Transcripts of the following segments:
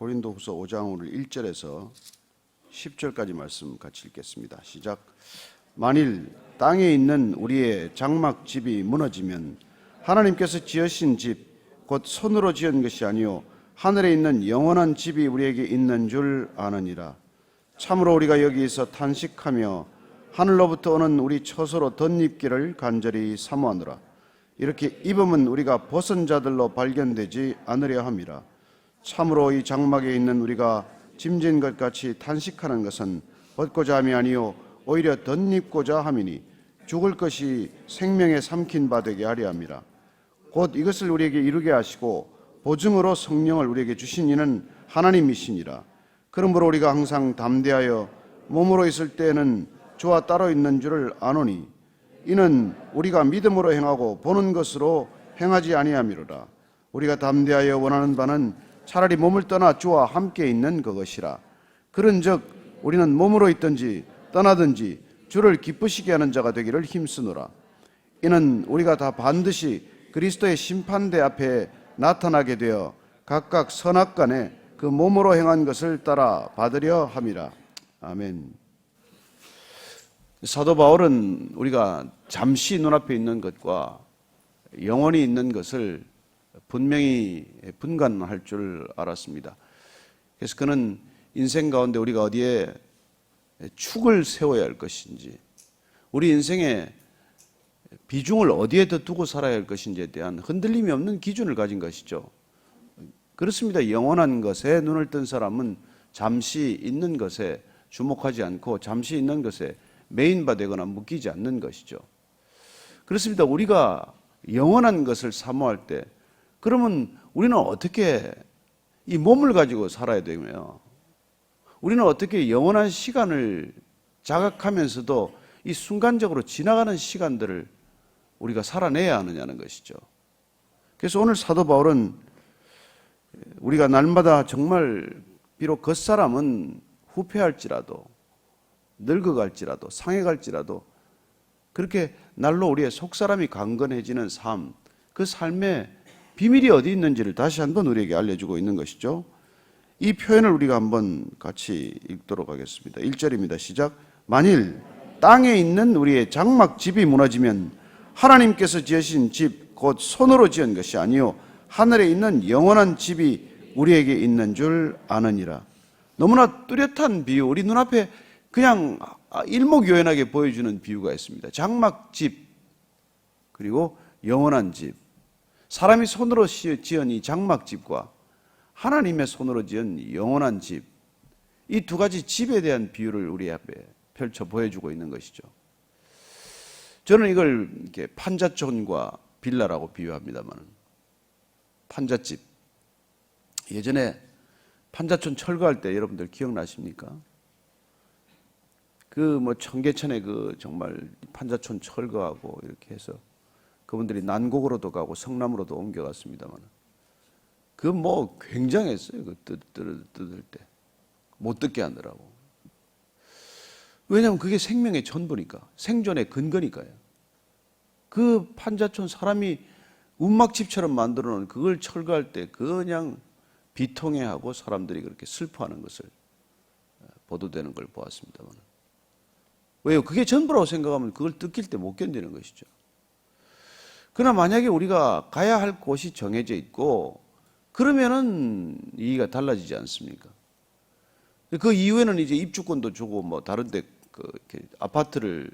고린도후서 5장 오늘 1절에서 10절까지 말씀 같이 읽겠습니다. 시작. 만일 땅에 있는 우리의 장막 집이 무너지면 하나님께서 지으신 집 곧 손으로 지은 것이 아니요 하늘에 있는 영원한 집이 우리에게 있는 줄 아느니라. 참으로 우리가 여기서 탄식하며 하늘로부터 오는 우리 처소로 덧입기를 간절히 사모하노라. 이렇게 입으면 우리가 벗은 자들로 발견되지 않으려 함이라. 참으로 이 장막에 있는 우리가 짐진 것 같이 탄식하는 것은 벗고자 함이 아니요 오히려 덧입고자 함이니 죽을 것이 생명에 삼킨 바 되게 하려 함이라. 곧 이것을 우리에게 이루게 하시고 보증으로 성령을 우리에게 주신 이는 하나님이시니라. 그러므로 우리가 항상 담대하여 몸으로 있을 때에는 주와 따로 있는 줄을 아노니 이는 우리가 믿음으로 행하고 보는 것으로 행하지 아니함이로라. 우리가 담대하여 원하는 바는 차라리 몸을 떠나 주와 함께 있는 그것이라. 그런즉 우리는 몸으로 있든지 떠나든지 주를 기쁘시게 하는 자가 되기를 힘쓰노라. 이는 우리가 다 반드시 그리스도의 심판대 앞에 나타나게 되어 각각 선악간에 그 몸으로 행한 것을 따라 받으려 함이라. 아멘. 사도 바울은 우리가 잠시 눈앞에 있는 것과 영원히 있는 것을 분명히 분간할 줄 알았습니다. 그래서 그는 인생 가운데 우리가 어디에 축을 세워야 할 것인지, 우리 인생의 비중을 어디에 더 두고 살아야 할 것인지에 대한 흔들림이 없는 기준을 가진 것이죠. 그렇습니다. 영원한 것에 눈을 뜬 사람은 잠시 있는 것에 주목하지 않고 잠시 있는 것에 메인바되거나 묶이지 않는 것이죠. 그렇습니다. 우리가 영원한 것을 사모할 때 그러면 우리는 어떻게 이 몸을 가지고 살아야 되며 우리는 어떻게 영원한 시간을 자각하면서도 이 순간적으로 지나가는 시간들을 우리가 살아내야 하느냐는 것이죠. 그래서 오늘 사도 바울은 우리가 날마다 정말 비록 겉사람은 후패할지라도 늙어갈지라도 상해갈지라도 그렇게 날로 우리의 속사람이 강건해지는 삶, 그 삶의 비밀이 어디 있는지를 다시 한번 우리에게 알려주고 있는 것이죠. 이 표현을 우리가 한번 같이 읽도록 하겠습니다. 1절입니다. 시작. 만일 땅에 있는 우리의 장막 집이 무너지면 하나님께서 지으신 집 곧 손으로 지은 것이 아니요 하늘에 있는 영원한 집이 우리에게 있는 줄 아느니라. 너무나 뚜렷한 비유, 우리 눈앞에 그냥 일목요연하게 보여주는 비유가 있습니다. 장막집 그리고 영원한 집. 사람이 손으로 지은 이 장막집과 하나님의 손으로 지은 영원한 집, 이 두 가지 집에 대한 비유를 우리 앞에 펼쳐 보여주고 있는 것이죠. 저는 이걸 이렇게 판자촌과 빌라라고 비유합니다만, 판잣집. 예전에 판자촌 철거할 때 여러분들 기억나십니까? 그 청계천에 그 정말 판자촌 철거하고 이렇게 해서 그분들이 난곡으로도 가고 성남으로도 옮겨갔습니다만, 그 굉장했어요. 그 뜯을 때 못 듣게 하느라고. 왜냐하면 그게 생명의 전부니까, 생존의 근거니까요. 그 판자촌 사람이 운막집처럼 만들어 놓은 그걸 철거할 때 그냥 비통해하고 사람들이 그렇게 슬퍼하는 것을 보도되는 걸 보았습니다만, 왜요? 그게 전부라고 생각하면 그걸 뜯길 때 못 견디는 것이죠. 그러나 만약에 우리가 가야 할 곳이 정해져 있고 그러면은 이의가 달라지지 않습니까? 그 이후에는 이제 입주권도 주고 다른데 이렇게 아파트를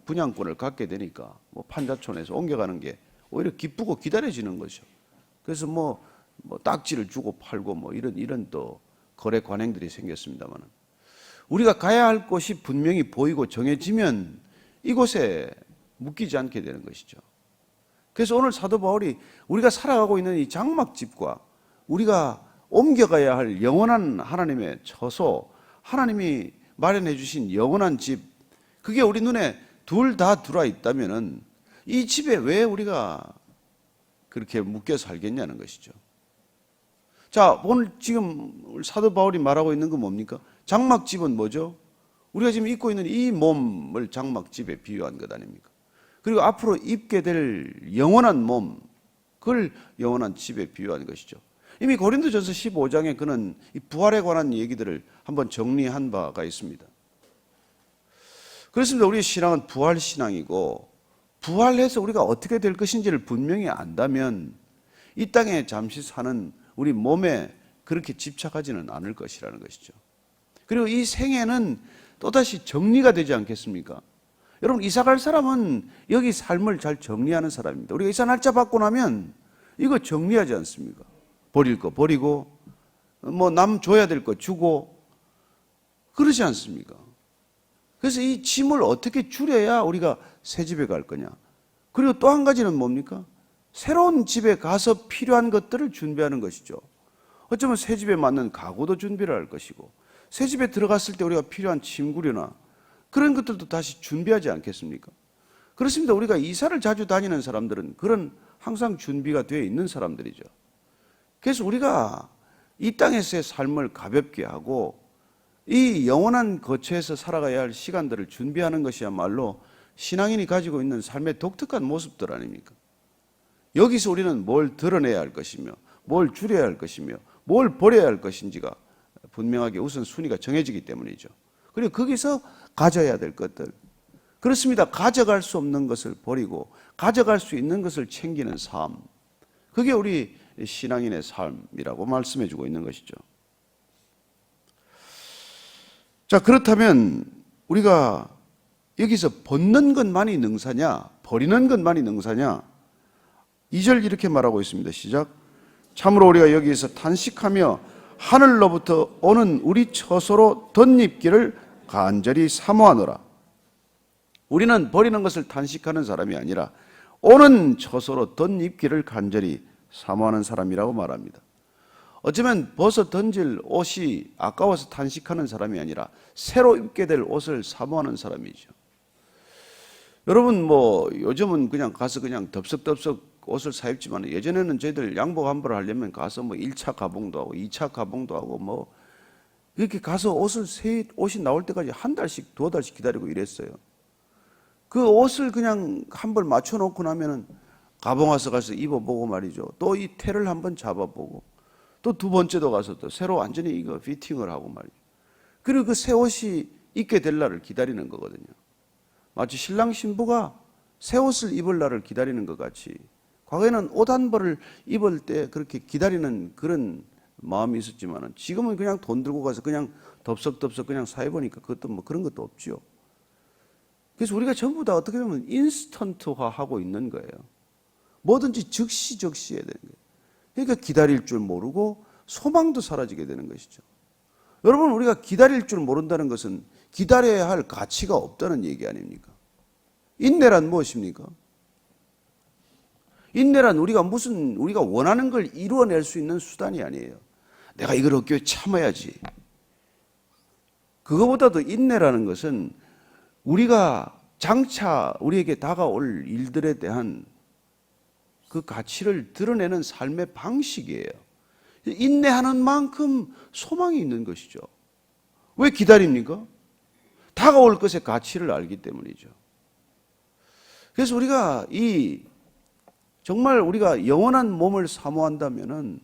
분양권을 갖게 되니까 판자촌에서 옮겨가는 게 오히려 기쁘고 기다려지는 거죠. 그래서 딱지를 주고 팔고 이런 또 거래 관행들이 생겼습니다만, 우리가 가야 할 곳이 분명히 보이고 정해지면 이곳에 묶이지 않게 되는 것이죠. 그래서 오늘 사도 바울이 우리가 살아가고 있는 이 장막집과 우리가 옮겨가야 할 영원한 하나님의 처소, 하나님이 마련해 주신 영원한 집, 그게 우리 눈에 둘 다 들어와 있다면은 이 집에 왜 우리가 그렇게 묶여 살겠냐는 것이죠. 자, 오늘 지금 사도 바울이 말하고 있는 건 뭡니까? 장막집은 뭐죠? 우리가 지금 입고 있는 이 몸을 장막집에 비유한 것 아닙니까? 그리고 앞으로 입게 될 영원한 몸, 그걸 영원한 집에 비유한 것이죠. 이미 고린도전서 15장에 그는 이 부활에 관한 얘기들을 한번 정리한 바가 있습니다. 그렇습니다. 우리의 신앙은 부활 신앙이고, 부활해서 우리가 어떻게 될 것인지를 분명히 안다면 이 땅에 잠시 사는 우리 몸에 그렇게 집착하지는 않을 것이라는 것이죠. 그리고 이 생애는 또다시 정리가 되지 않겠습니까? 여러분, 이사 갈 사람은 여기 삶을 잘 정리하는 사람입니다. 우리가 이사 날짜 받고 나면 이거 정리하지 않습니까? 버릴 거 버리고, 뭐 남 줘야 될 거 주고, 그러지 않습니까? 그래서 이 짐을 어떻게 줄여야 우리가 새 집에 갈 거냐. 그리고 또 한 가지는 뭡니까? 새로운 집에 가서 필요한 것들을 준비하는 것이죠. 어쩌면 새 집에 맞는 가구도 준비를 할 것이고, 새 집에 들어갔을 때 우리가 필요한 침구류나 그런 것들도 다시 준비하지 않겠습니까? 그렇습니다. 우리가 이사를 자주 다니는 사람들은 그런 항상 준비가 되어 있는 사람들이죠. 그래서 우리가 이 땅에서의 삶을 가볍게 하고 이 영원한 거처에서 살아가야 할 시간들을 준비하는 것이야말로 신앙인이 가지고 있는 삶의 독특한 모습들 아닙니까? 여기서 우리는 뭘 드러내야 할 것이며 뭘 줄여야 할 것이며 뭘 버려야 할 것인지가 분명하게 우선순위가 정해지기 때문이죠. 그리고 거기서 가져야 될 것들, 그렇습니다. 가져갈 수 없는 것을 버리고 가져갈 수 있는 것을 챙기는 삶, 그게 우리 신앙인의 삶이라고 말씀해 주고 있는 것이죠. 자, 그렇다면 우리가 여기서 벗는 것만이 능사냐 버리는 것만이 능사냐? 2절 이렇게 말하고 있습니다. 시작. 참으로 우리가 여기에서 탄식하며 하늘로부터 오는 우리 처소로 덧입기를 간절히 사모하노라. 우리는 버리는 것을 탄식하는 사람이 아니라 오는 처소로 덧입기를 간절히 사모하는 사람이라고 말합니다. 어쩌면 벗어 던질 옷이 아까워서 탄식하는 사람이 아니라 새로 입게 될 옷을 사모하는 사람이죠. 여러분, 뭐 요즘은 그냥 가서 그냥 덥석덥석 옷을 사 입지만 예전에는 저희들 양복 한 벌을 하려면 가서 뭐 1차 가봉도 하고 2차 가봉도 하고 뭐 이렇게 가서 옷이 나올 때까지 한 달씩, 2달씩 기다리고 이랬어요. 그 옷을 그냥 한 벌 맞춰 놓고 나면은 가봉 와서 가서 입어보고 말이죠. 또 이 테를 한번 잡아보고 또 두 번째도 가서 또 새로 완전히 이거 피팅을 하고 말이죠. 그리고 그 새 옷이 입게 될 날을 기다리는 거거든요. 마치 신랑 신부가 새 옷을 입을 날을 기다리는 것 같이 과거에는 옷 한 벌을 입을 때 그렇게 기다리는 그런 마음이 있었지만 지금은 그냥 돈 들고 가서 그냥 덥석덥석 그냥 사 입으니까 그것도 뭐 그런 것도 없죠. 그래서 우리가 전부 다 어떻게 보면 인스턴트화하고 있는 거예요. 뭐든지 즉시 해야 되는 거예요. 그러니까 기다릴 줄 모르고 소망도 사라지게 되는 것이죠. 여러분, 우리가 기다릴 줄 모른다는 것은 기다려야 할 가치가 없다는 얘기 아닙니까? 인내란 무엇입니까? 인내란 우리가 원하는 걸 이루어낼 수 있는 수단이 아니에요. 내가 이걸 얻기 위해 참아야지. 그거보다도 인내라는 것은 우리가 장차 우리에게 다가올 일들에 대한 그 가치를 드러내는 삶의 방식이에요. 인내하는 만큼 소망이 있는 것이죠. 왜 기다립니까? 다가올 것의 가치를 알기 때문이죠. 그래서 우리가 정말 우리가 영원한 몸을 사모한다면은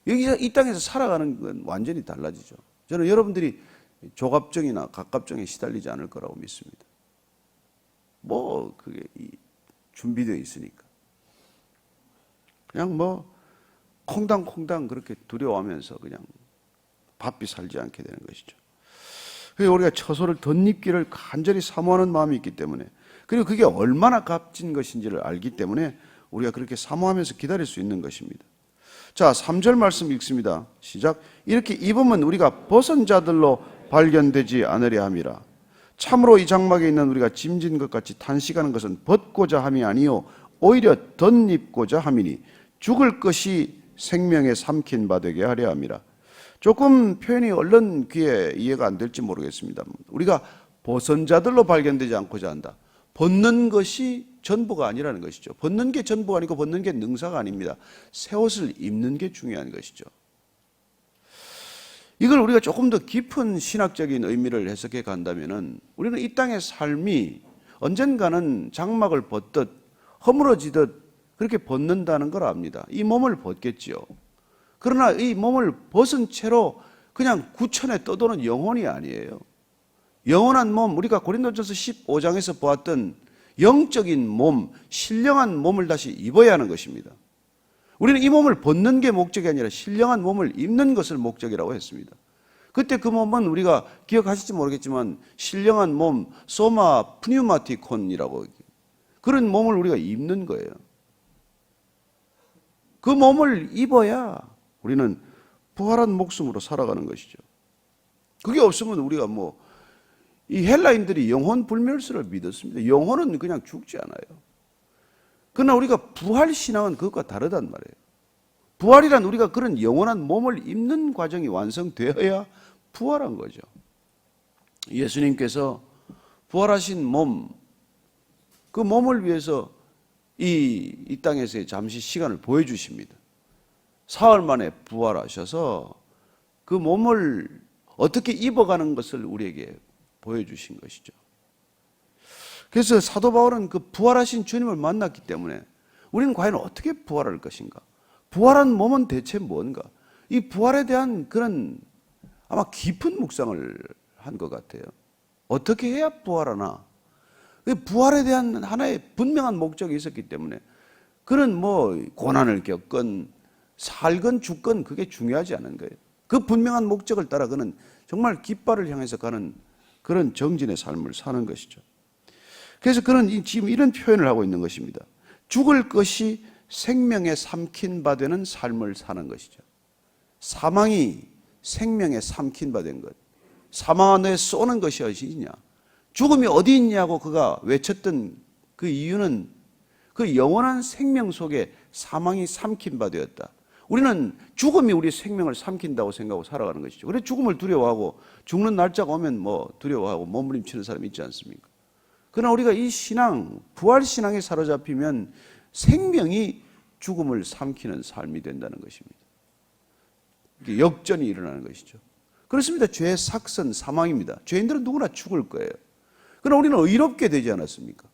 여기서 이 땅에서 살아가는 건 완전히 달라지죠. 저는 여러분들이 조갑정이나 갑갑정에 시달리지 않을 거라고 믿습니다. 뭐 그게 준비되어 있으니까. 그냥 뭐 콩당콩당 그렇게 두려워하면서 그냥 바삐 살지 않게 되는 것이죠. 그래서 우리가 처소를 덧입기를 간절히 사모하는 마음이 있기 때문에, 그리고 그게 얼마나 값진 것인지를 알기 때문에 우리가 그렇게 사모하면서 기다릴 수 있는 것입니다. 자, 3절 말씀 읽습니다. 시작. 이렇게 입으면 우리가 벗은 자들로 발견되지 않으려 함이라. 참으로 이 장막에 있는 우리가 짐진 것 같이 탄식하는 것은 벗고자 함이 아니요 오히려 덧입고자 함이니 죽을 것이 생명에 삼킨 바 되게 하려 함이라. 조금 표현이 얼른 귀에 이해가 안 될지 모르겠습니다. 우리가 벗은 자들로 발견되지 않고자 한다. 벗는 것이 전부가 아니라는 것이죠. 벗는 게 전부가 아니고 벗는 게 능사가 아닙니다. 새 옷을 입는 게 중요한 것이죠. 이걸 우리가 조금 더 깊은 신학적인 의미를 해석해 간다면은 우리는 이 땅의 삶이 언젠가는 장막을 벗듯 허물어지듯 그렇게 벗는다는 걸 압니다. 이 몸을 벗겠지요. 그러나 이 몸을 벗은 채로 그냥 구천에 떠도는 영혼이 아니에요. 영원한 몸, 우리가 고린도전서 15장에서 보았던 영적인 몸, 신령한 몸을 다시 입어야 하는 것입니다. 우리는 이 몸을 벗는 게 목적이 아니라 신령한 몸을 입는 것을 목적이라고 했습니다. 그때 그 몸은 우리가 기억하실지 모르겠지만 신령한 몸, 소마 프뉴마티콘이라고, 그런 몸을 우리가 입는 거예요. 그 몸을 입어야 우리는 부활한 목숨으로 살아가는 것이죠. 그게 없으면 우리가 이 헬라인들이 영혼 불멸설을 믿었습니다. 영혼은 그냥 죽지 않아요. 그러나 우리가 부활 신앙은 그것과 다르단 말이에요. 부활이란 우리가 그런 영원한 몸을 입는 과정이 완성되어야 부활한 거죠. 예수님께서 부활하신 몸, 그 몸을 위해서 이 땅에서 잠시 시간을 보여주십니다. 사흘 만에 부활하셔서 그 몸을 어떻게 입어가는 것을 우리에게 보여주신 것이죠. 그래서 사도 바울은 그 부활하신 주님을 만났기 때문에 우리는 과연 어떻게 부활할 것인가? 부활한 몸은 대체 뭔가? 이 부활에 대한 그런 아마 깊은 묵상을 한 것 같아요. 어떻게 해야 부활하나? 부활에 대한 하나의 분명한 목적이 있었기 때문에 그는 고난을 겪건 살건 죽건 그게 중요하지 않은 거예요. 그 분명한 목적을 따라 그는 정말 깃발을 향해서 가는 그런 정진의 삶을 사는 것이죠. 그래서 그는 지금 이런 표현을 하고 있는 것입니다. 죽을 것이 생명에 삼킨 바 되는 삶을 사는 것이죠. 사망이 생명에 삼킨 바 된 것. 사망 안에 쏘는 것이 어디냐? 죽음이 어디 있냐고 그가 외쳤던 그 이유는 그 영원한 생명 속에 사망이 삼킨 바 되었다. 우리는 죽음이 우리 생명을 삼킨다고 생각하고 살아가는 것이죠. 그래서 죽음을 두려워하고 죽는 날짜가 오면 두려워하고 몸부림치는 사람이 있지 않습니까? 그러나 우리가 이 신앙, 부활 신앙에 사로잡히면 생명이 죽음을 삼키는 삶이 된다는 것입니다. 역전이 일어나는 것이죠. 그렇습니다. 죄의 삭선 사망입니다. 죄인들은 누구나 죽을 거예요. 그러나 우리는 의롭게 되지 않았습니까?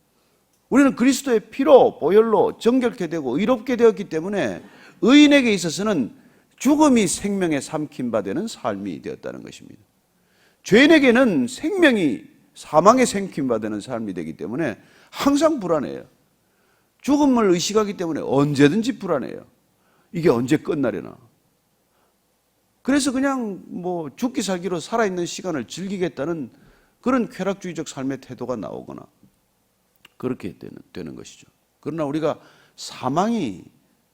우리는 그리스도의 피로 보혈로 정결케 되고 의롭게 되었기 때문에 의인에게 있어서는 죽음이 생명에 삼킨 바 되는 삶이 되었다는 것입니다. 죄인에게는 생명이 사망에 삼킨 바 되는 삶이 되기 때문에 항상 불안해요. 죽음을 의식하기 때문에 언제든지 불안해요. 이게 언제 끝나려나. 그래서 그냥 죽기 살기로 살아있는 시간을 즐기겠다는 그런 쾌락주의적 삶의 태도가 나오거나 그렇게 되는 것이죠. 그러나 우리가 사망이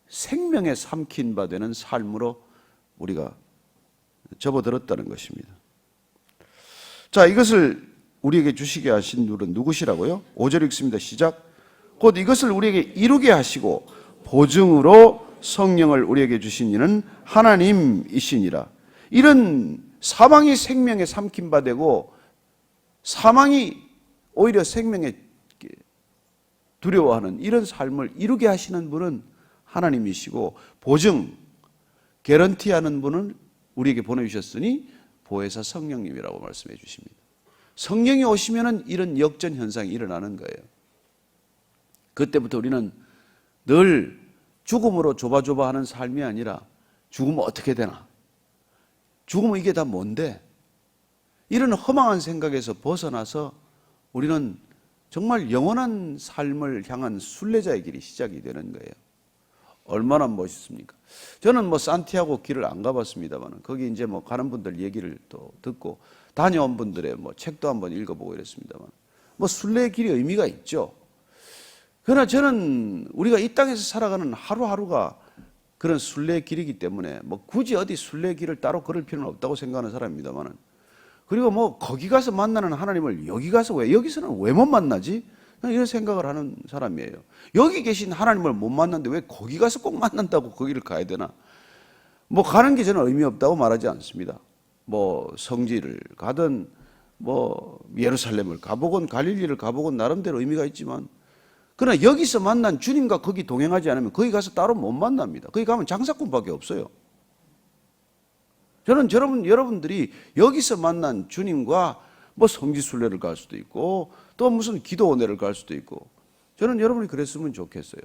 생명에 삼킨 바 되는 삶으로 우리가 접어들었다는 것입니다. 자, 이것을 우리에게 주시게 하신 분은 누구시라고요? 5절 읽습니다. 시작. 곧 이것을 우리에게 이루게 하시고 보증으로 성령을 우리에게 주신 이는 하나님이시니라. 이런 사망이 생명에 삼킨 바 되고 사망이 오히려 생명에 두려워하는 이런 삶을 이루게 하시는 분은 하나님이시고 보증, 개런티하는 분은 우리에게 보내주셨으니 보혜사 성령님이라고 말씀해 주십니다. 성령이 오시면은 이런 역전 현상이 일어나는 거예요. 그때부터 우리는 늘 죽음으로 조바조바하는 삶이 아니라 죽으면 어떻게 되나? 죽으면 이게 다 뭔데? 이런 허망한 생각에서 벗어나서 우리는 정말 영원한 삶을 향한 순례자의 길이 시작이 되는 거예요. 얼마나 멋있습니까? 저는 산티아고 길을 안 가봤습니다만 거기 이제 가는 분들 얘기를 또 듣고 다녀온 분들의 책도 한번 읽어보고 이랬습니다만 순례의 길이 의미가 있죠. 그러나 저는 우리가 이 땅에서 살아가는 하루하루가 그런 순례의 길이기 때문에 굳이 어디 순례의 길을 따로 걸을 필요는 없다고 생각하는 사람입니다만 그리고 거기 가서 만나는 하나님을 여기 가서 여기서는 왜 못 만나지? 이런 생각을 하는 사람이에요. 여기 계신 하나님을 못 만났는데 왜 거기 가서 꼭 만난다고 거기를 가야 되나? 가는 게 저는 의미 없다고 말하지 않습니다. 성지를 가든 예루살렘을 가보건 갈릴리를 가보건 나름대로 의미가 있지만 그러나 여기서 만난 주님과 거기 동행하지 않으면 거기 가서 따로 못 만납니다. 거기 가면 장사꾼밖에 없어요. 저는 여러분들이 여기서 만난 주님과 성지순례를 갈 수도 있고 또 무슨 기도원회를 갈 수도 있고 저는 여러분이 그랬으면 좋겠어요.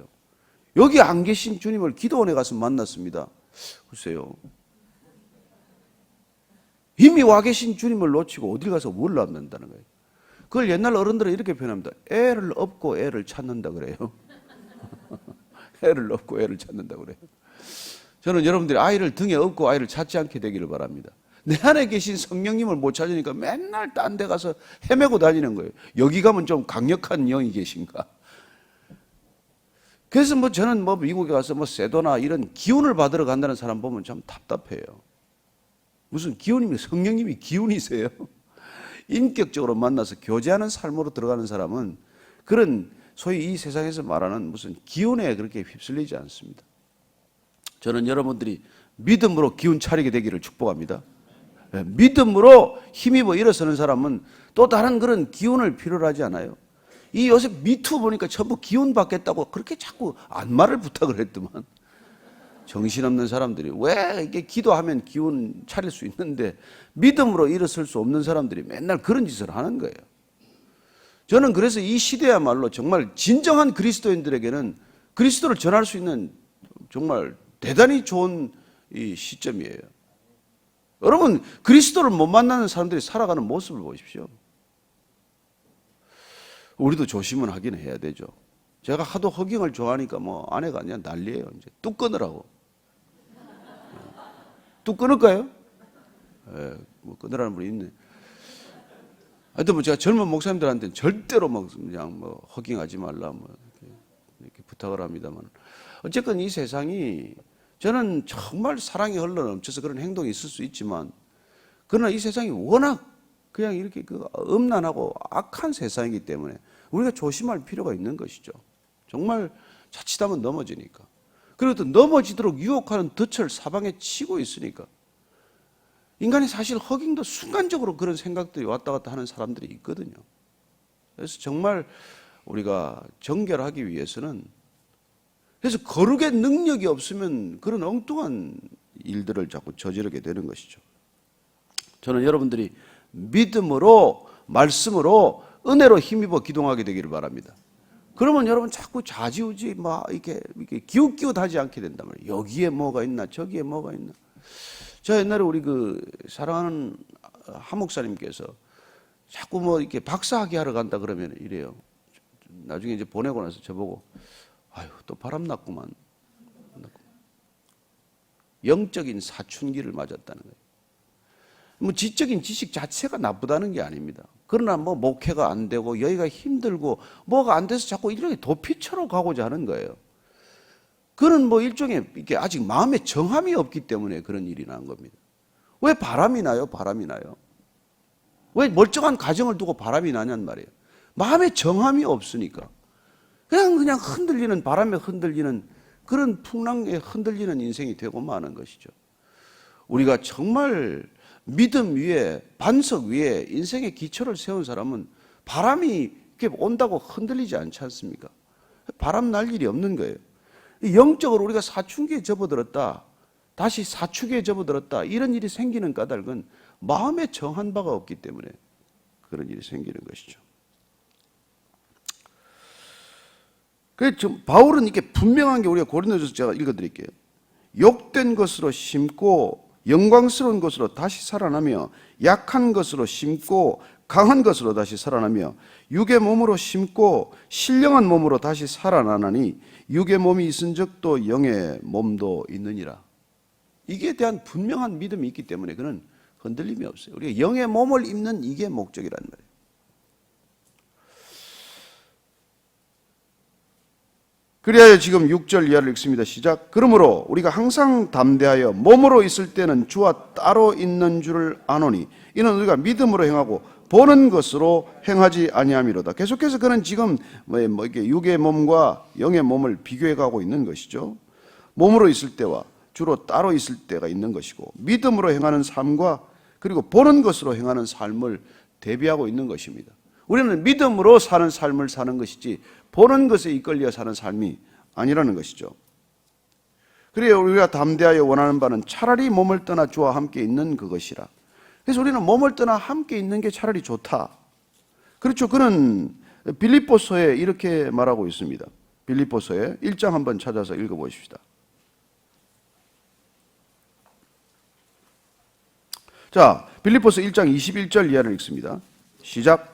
여기 안 계신 주님을 기도원에 가서 만났습니다. 글쎄요. 이미 와 계신 주님을 놓치고 어딜 가서 뭘 낳는다는 거예요. 그걸 옛날 어른들은 이렇게 표현합니다. 애를 업고 애를 찾는다 그래요. 애를 업고 애를 찾는다 그래요. 저는 여러분들이 아이를 등에 업고 아이를 찾지 않게 되기를 바랍니다. 내 안에 계신 성령님을 못 찾으니까 맨날 딴 데 가서 헤매고 다니는 거예요. 여기 가면 좀 강력한 영이 계신가? 그래서 저는 미국에 가서 세도나 이런 기운을 받으러 간다는 사람 보면 참 답답해요. 무슨 기운이면 성령님이 기운이세요? 인격적으로 만나서 교제하는 삶으로 들어가는 사람은 그런 소위 이 세상에서 말하는 무슨 기운에 그렇게 휩쓸리지 않습니다. 저는 여러분들이 믿음으로 기운 차리게 되기를 축복합니다. 믿음으로 힘입어 일어서는 사람은 또 다른 그런 기운을 필요로 하지 않아요. 이 요새 미투 보니까 전부 기운 받겠다고 그렇게 자꾸 안마를 부탁을 했더만. 정신없는 사람들이 왜 이게 기도하면 기운 차릴 수 있는데 믿음으로 일어설 수 없는 사람들이 맨날 그런 짓을 하는 거예요. 저는 그래서 이 시대야말로 정말 진정한 그리스도인들에게는 그리스도를 전할 수 있는 정말 대단히 좋은 이 시점이에요. 여러분, 그리스도를 못 만나는 사람들이 살아가는 모습을 보십시오. 우리도 조심은 하긴 해야 되죠. 제가 하도 허경을 좋아하니까 아내가 그냥 난리예요. 이제 뚝 끊으라고. 뚝 끊을까요? 끊으라는 분이 있네. 하여튼 제가 젊은 목사님들한테는 절대로 그냥 허경하지 말라 이렇게 부탁을 합니다만. 어쨌건 이 세상이 저는 정말 사랑이 흘러넘쳐서 그런 행동이 있을 수 있지만 그러나 이 세상이 워낙 그냥 이렇게 음란하고 악한 세상이기 때문에 우리가 조심할 필요가 있는 것이죠. 정말 자칫하면 넘어지니까. 그리고 또 넘어지도록 유혹하는 덫을 사방에 치고 있으니까 인간이 사실 허깅도 순간적으로 그런 생각들이 왔다 갔다 하는 사람들이 있거든요. 그래서 정말 우리가 정결하기 위해서는 그래서 거룩의 능력이 없으면 그런 엉뚱한 일들을 자꾸 저지르게 되는 것이죠. 저는 여러분들이 믿음으로 말씀으로 은혜로 힘입어 기동하게 되기를 바랍니다. 그러면 여러분 자꾸 좌지우지 이렇게 기웃기웃하지 않게 된단 말이에요. 여기에 뭐가 있나 저기에 뭐가 있나. 저 옛날에 우리 사랑하는 한 목사님께서 자꾸 이렇게 박사학위 하러 간다 그러면 이래요. 나중에 이제 보내고 나서 저보고 아유 또 바람 났구만. 영적인 사춘기를 맞았다는 거예요. 지적인 지식 자체가 나쁘다는 게 아닙니다. 그러나 목회가 안 되고 여기가 힘들고 뭐가 안 돼서 자꾸 일종의 도피처로 가고자 하는 거예요. 그는 일종의 이게 아직 마음에 정함이 없기 때문에 그런 일이 난 겁니다. 왜 바람이 나요? 바람이 나요. 왜 멀쩡한 가정을 두고 바람이 나냔 말이에요. 마음에 정함이 없으니까. 그냥 흔들리는 바람에 흔들리는 그런 풍랑에 흔들리는 인생이 되고 마는 것이죠. 우리가 정말 믿음 위에 반석 위에 인생의 기초를 세운 사람은 바람이 이렇게 온다고 흔들리지 않지 않습니까? 바람 날 일이 없는 거예요. 영적으로 우리가 사춘기에 접어들었다, 다시 사축에 접어들었다 이런 일이 생기는 까닭은 마음에 정한 바가 없기 때문에 그런 일이 생기는 것이죠. 그래서 바울은 이게 분명한 게 우리가 고린도전서 제가 읽어드릴게요. 욕된 것으로 심고 영광스러운 것으로 다시 살아나며 약한 것으로 심고 강한 것으로 다시 살아나며 육의 몸으로 심고 신령한 몸으로 다시 살아나나니 육의 몸이 있은 적도 영의 몸도 있느니라. 이게 대한 분명한 믿음이 있기 때문에 그는 흔들림이 없어요. 우리가 영의 몸을 입는 이게 목적이란 말이에요. 그리하여 지금 6절 이하를 읽습니다. 시작. 그러므로 우리가 항상 담대하여 몸으로 있을 때는 주와 따로 있는 줄을 아노니 이는 우리가 믿음으로 행하고 보는 것으로 행하지 아니함이로다. 계속해서 그는 지금 이렇게 육의 몸과 영의 몸을 비교해 가고 있는 것이죠. 몸으로 있을 때와 주로 따로 있을 때가 있는 것이고 믿음으로 행하는 삶과 그리고 보는 것으로 행하는 삶을 대비하고 있는 것입니다. 우리는 믿음으로 사는 삶을 사는 것이지 보는 것에 이끌려 사는 삶이 아니라는 것이죠. 그래야 우리가 담대하여 원하는 바는 차라리 몸을 떠나 주와 함께 있는 그것이라. 그래서 우리는 몸을 떠나 함께 있는 게 차라리 좋다. 그렇죠. 그는 빌립보서에 이렇게 말하고 있습니다. 빌립보서에 1장 한번 찾아서 읽어보십시다. 자, 빌립보서 1장 21절 이하를 읽습니다. 시작.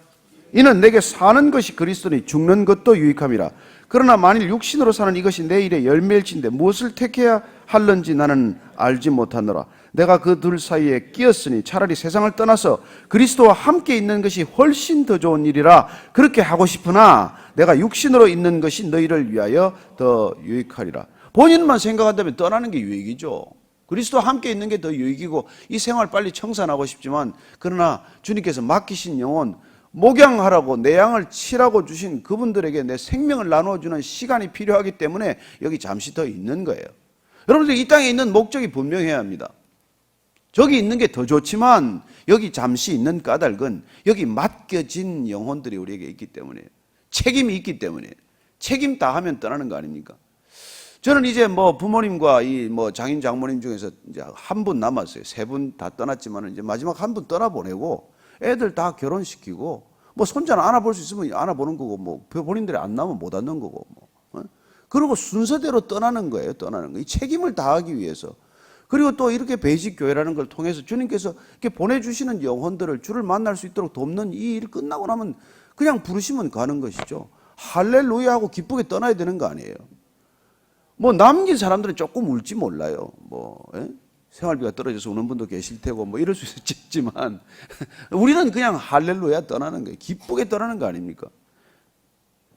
이는 내게 사는 것이 그리스도니 죽는 것도 유익함이라. 그러나 만일 육신으로 사는 이것이 내 일의 열매일진데 무엇을 택해야 할는지 나는 알지 못하노라. 내가 그 둘 사이에 끼었으니 차라리 세상을 떠나서 그리스도와 함께 있는 것이 훨씬 더 좋은 일이라 그렇게 하고 싶으나 내가 육신으로 있는 것이 너희를 위하여 더 유익하리라. 본인만 생각한다면 떠나는 게 유익이죠. 그리스도와 함께 있는 게 더 유익이고 이 생활 빨리 청산하고 싶지만 그러나 주님께서 맡기신 영혼 목양하라고 내 양을 치라고 주신 그분들에게 내 생명을 나눠주는 시간이 필요하기 때문에 여기 잠시 더 있는 거예요. 여러분들 이 땅에 있는 목적이 분명해야 합니다. 저기 있는 게 더 좋지만 여기 잠시 있는 까닭은 여기 맡겨진 영혼들이 우리에게 있기 때문에 책임이 있기 때문에 책임 다 하면 떠나는 거 아닙니까? 저는 이제 뭐 부모님과 이 뭐 장인 장모님 중에서 이제 한 분 남았어요. 세 분 다 떠났지만 이제 마지막 한 분 떠나보내고 애들 다 결혼시키고 뭐 손자는 안아볼 수 있으면 안아보는 거고 뭐 본인들이 안 나오면 못 안는 거고 뭐 그리고 순서대로 떠나는 거예요. 떠나는 거. 이 책임을 다하기 위해서. 그리고 또 이렇게 베이직 교회라는 걸 통해서 주님께서 이렇게 보내주시는 영혼들을 주를 만날 수 있도록 돕는 이 일 끝나고 나면 그냥 부르시면 가는 것이죠. 할렐루야 하고 기쁘게 떠나야 되는 거 아니에요. 뭐 남긴 사람들은 조금 울지 몰라요. 뭐 생활비가 떨어져서 우는 분도 계실 테고 뭐 이럴 수 있겠지만 우리는 그냥 할렐루야 떠나는 거예요. 기쁘게 떠나는 거 아닙니까?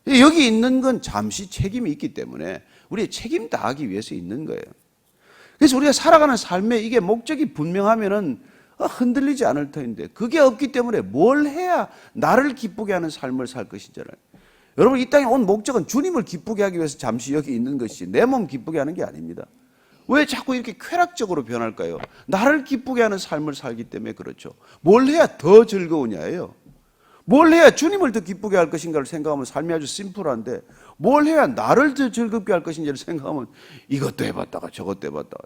여기 있는 건 잠시 책임이 있기 때문에 우리의 책임 다하기 위해서 있는 거예요. 그래서 우리가 살아가는 삶에 이게 목적이 분명하면은 흔들리지 않을 터인데 그게 없기 때문에 뭘 해야 나를 기쁘게 하는 삶을 살 것인지를. 여러분 이 땅에 온 목적은 주님을 기쁘게 하기 위해서 잠시 여기 있는 것이 내 몸 기쁘게 하는 게 아닙니다. 왜 자꾸 이렇게 쾌락적으로 변할까요? 나를 기쁘게 하는 삶을 살기 때문에 그렇죠. 뭘 해야 더 즐거우냐예요. 뭘 해야 주님을 더 기쁘게 할 것인가를 생각하면 삶이 아주 심플한데 뭘 해야 나를 더 즐겁게 할 것인지를 생각하면 이것도 해봤다가 저것도 해봤다가.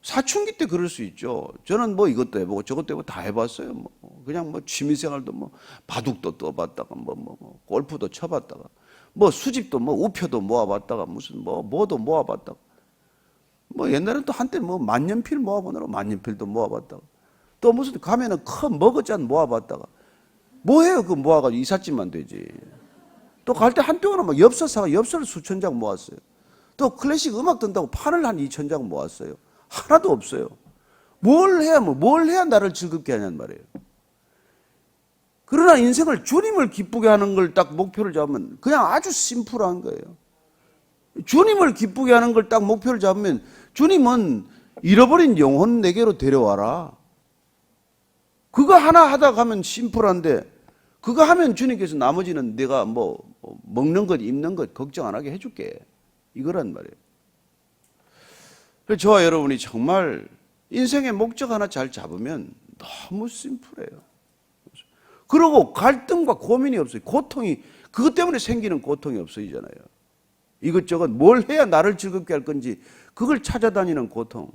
사춘기 때 그럴 수 있죠. 저는 뭐 이것도 해보고 저것도 해보고 다 해봤어요. 뭐 그냥 뭐 취미생활도 뭐 바둑도 떠봤다가 뭐 골프도 쳐봤다가 뭐 수집도 뭐 우표도 모아봤다가 무슨 뭐도 모아봤다가 뭐 옛날엔 또 한때 뭐 만년필 모아보느라 만년필도 모아봤다가 또 무슨 가면은 큰 머그잔 모아봤다가 뭐해요? 그 모아가지고 이삿짐만 되지. 또 갈 때 한동안은 막 엽서 사가 엽서를 수천 장 모았어요. 또 클래식 음악 듣는다고 판을 한 2천 장 모았어요. 하나도 없어요. 뭘 해야 나를 즐겁게 하냐는 말이에요. 그러나 인생을 주님을 기쁘게 하는 걸 딱 목표를 잡으면 그냥 아주 심플한 거예요. 주님을 기쁘게 하는 걸 딱 목표를 잡으면 주님은 잃어버린 영혼 내게로 데려와라. 그거 하나 하다 가면 심플한데 그거 하면 주님께서 나머지는 내가 뭐 먹는 것 입는 것 걱정 안 하게 해줄게. 이거란 말이에요. 그래서 저와 여러분이 정말 인생의 목적 하나 잘 잡으면 너무 심플해요. 그리고 갈등과 고민이 없어요. 고통이 그것 때문에 생기는 고통이 없어지잖아요. 이것저것 뭘 해야 나를 즐겁게 할 건지 그걸 찾아다니는 고통.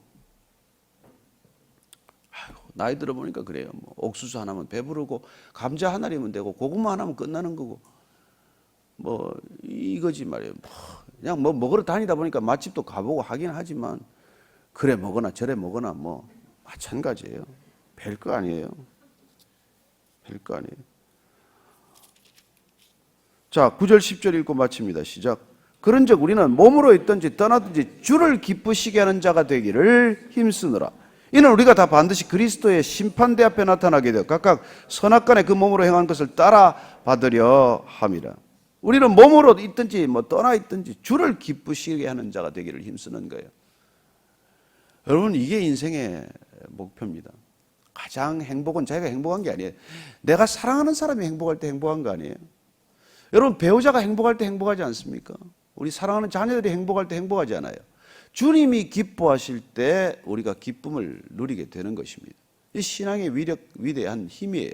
나이 들어보니까 그래요. 뭐 옥수수 하나면 배부르고 감자 하나리면 되고 고구마 하나면 끝나는 거고 뭐 이거지 말이에요. 그냥 뭐 먹으러 다니다 보니까 맛집도 가보고 하긴 하지만 그래 먹거나 저래 먹거나 뭐 마찬가지예요. 별거 아니에요. 별거 아니에요. 자, 9절 10절 읽고 마칩니다. 시작. 그런즉 우리는 몸으로 있든지 떠나든지 주를 기쁘시게 하는 자가 되기를 힘쓰느라. 이는 우리가 다 반드시 그리스도의 심판대 앞에 나타나게 되어 각각 선악간에 그 몸으로 행한 것을 따라 받으려 함이라. 우리는 몸으로 있든지 뭐 떠나 있든지 주를 기쁘시게 하는 자가 되기를 힘쓰는 거예요. 여러분 이게 인생의 목표입니다. 가장 행복은 자기가 행복한 게 아니에요. 내가 사랑하는 사람이 행복할 때 행복한 거 아니에요. 여러분 배우자가 행복할 때 행복하지 않습니까? 우리 사랑하는 자녀들이 행복할 때 행복하지 않아요. 주님이 기뻐하실 때 우리가 기쁨을 누리게 되는 것입니다. 이 신앙의 위대한 힘이에요.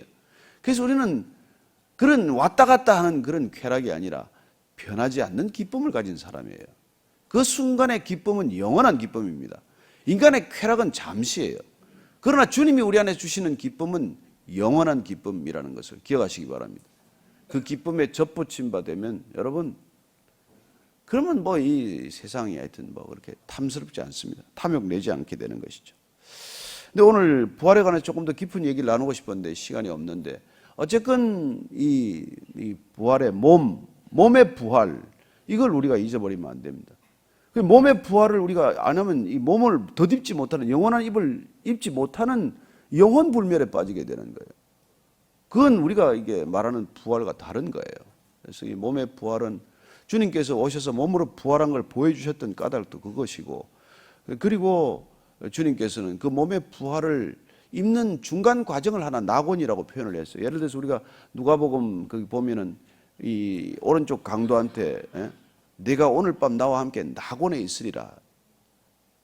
그래서 우리는 그런 왔다 갔다 하는 그런 쾌락이 아니라 변하지 않는 기쁨을 가진 사람이에요. 그 순간의 기쁨은 영원한 기쁨입니다. 인간의 쾌락은 잠시예요. 그러나 주님이 우리 안에 주시는 기쁨은 영원한 기쁨이라는 것을 기억하시기 바랍니다. 그 기쁨에 접붙임 바 되면 여러분 그러면 뭐 이 세상이 하여튼 뭐 그렇게 탐스럽지 않습니다. 탐욕 내지 않게 되는 것이죠. 근데 오늘 부활에 관해서 조금 더 깊은 얘기를 나누고 싶었는데 시간이 없는데, 어쨌건 이 부활의 몸의 부활, 이걸 우리가 잊어버리면 안 됩니다. 그 몸의 부활을 우리가 안 하면 이 몸을 덧입지 못하는, 영원한 입을 입지 못하는 영혼 불멸에 빠지게 되는 거예요. 그건 우리가 이게 말하는 부활과 다른 거예요. 그래서 이 몸의 부활은 주님께서 오셔서 몸으로 부활한 걸 보여주셨던 까닭도 그것이고, 그리고 주님께서는 그 몸의 부활을 입는 중간 과정을 하나 낙원이라고 표현을 했어요. 예를 들어서 우리가 누가복음 거기 보면은 이 오른쪽 강도한테 네가 오늘 밤 나와 함께 낙원에 있으리라.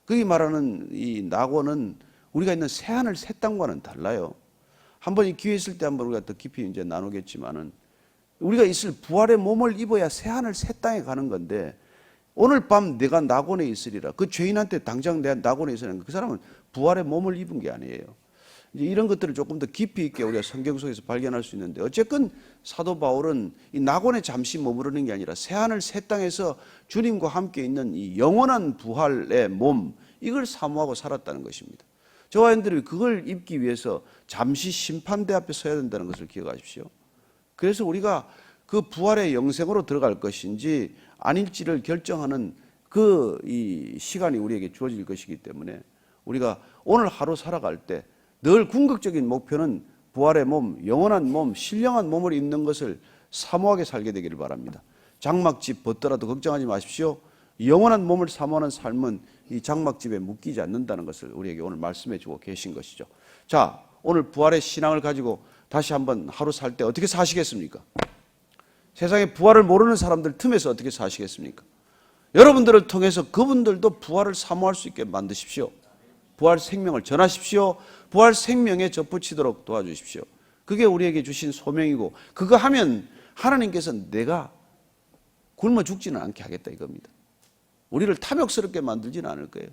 그게 말하는 이 낙원은 우리가 있는 새하늘 새 땅과는 달라요. 한번 이 기회 있을 때 한번 우리가 더 깊이 이제 나누겠지만은, 우리가 있을 부활의 몸을 입어야 새하늘 새 땅에 가는 건데, 오늘 밤 내가 낙원에 있으리라. 그 죄인한테 당장 내가 낙원에 있으라는 그 사람은 부활의 몸을 입은 게 아니에요. 이제 이런 것들을 조금 더 깊이 있게 우리가 성경 속에서 발견할 수 있는데, 어쨌건 사도 바울은 이 낙원에 잠시 머무르는 게 아니라 새하늘 새 땅에서 주님과 함께 있는 이 영원한 부활의 몸, 이걸 사모하고 살았다는 것입니다. 저와 여러분들이 그걸 입기 위해서 잠시 심판대 앞에 서야 된다는 것을 기억하십시오. 그래서 우리가 그 부활의 영생으로 들어갈 것인지 아닐지를 결정하는 그 이 시간이 우리에게 주어질 것이기 때문에, 우리가 오늘 하루 살아갈 때 늘 궁극적인 목표는 부활의 몸, 영원한 몸, 신령한 몸을 입는 것을 사모하게 살게 되기를 바랍니다. 장막집 벗더라도 걱정하지 마십시오. 영원한 몸을 사모하는 삶은 이 장막집에 묶이지 않는다는 것을 우리에게 오늘 말씀해 주고 계신 것이죠. 자, 오늘 부활의 신앙을 가지고 다시 한번 하루 살 때 어떻게 사시겠습니까? 세상에 부활을 모르는 사람들 틈에서 어떻게 사시겠습니까? 여러분들을 통해서 그분들도 부활을 사모할 수 있게 만드십시오. 부활 생명을 전하십시오. 부활 생명에 접붙이도록 도와주십시오. 그게 우리에게 주신 소명이고, 그거 하면 하나님께서 내가 굶어 죽지는 않게 하겠다 이겁니다. 우리를 탐욕스럽게 만들지는 않을 거예요.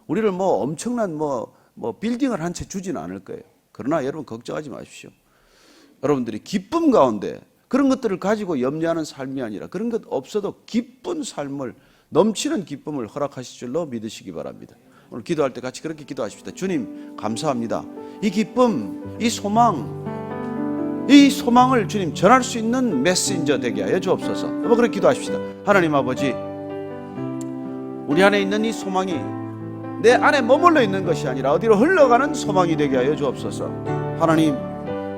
우리를 뭐 엄청난 뭐 빌딩을 한 채 주지는 않을 거예요. 그러나 여러분 걱정하지 마십시오. 여러분들이 기쁨 가운데 그런 것들을 가지고 염려하는 삶이 아니라, 그런 것 없어도 기쁜 삶을, 넘치는 기쁨을 허락하실 줄로 믿으시기 바랍니다. 오늘 기도할 때 같이 그렇게 기도하십시다. 주님 감사합니다. 이 기쁨, 이 소망을 주님 전할 수 있는 메신저 되게 하여 주옵소서. 한번 그렇게 기도하십시다. 하나님 아버지, 우리 안에 있는 이 소망이 내 안에 머물러 있는 것이 아니라 어디로 흘러가는 소망이 되게 하여 주옵소서. 하나님,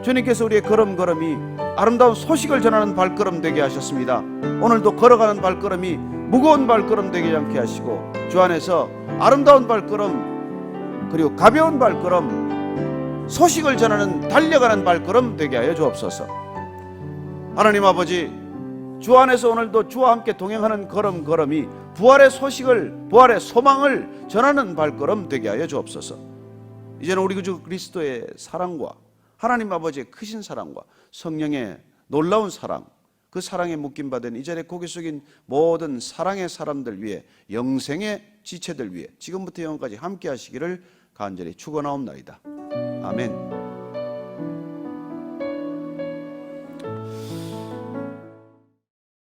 주님께서 우리의 걸음걸음이 아름다운 소식을 전하는 발걸음 되게 하셨습니다. 오늘도 걸어가는 발걸음이 무거운 발걸음 되게 않게 하시고, 주 안에서 아름다운 발걸음, 그리고 가벼운 발걸음, 소식을 전하는 달려가는 발걸음 되게 하여 주옵소서. 하나님 아버지, 주 안에서 오늘도 주와 함께 동행하는 걸음걸음이 부활의 소식을, 부활의 소망을 전하는 발걸음 되게 하여 주옵소서. 이제는 우리 주 그리스도의 사랑과 하나님 아버지의 크신 사랑과 성령의 놀라운 사랑, 그 사랑에 묶임받은 이 자리에 고개 숙인 모든 사랑의 사람들 위해, 영생의 지체들 위해 지금부터 영원까지 함께 하시기를 간절히 축원하옵나이다. 아멘.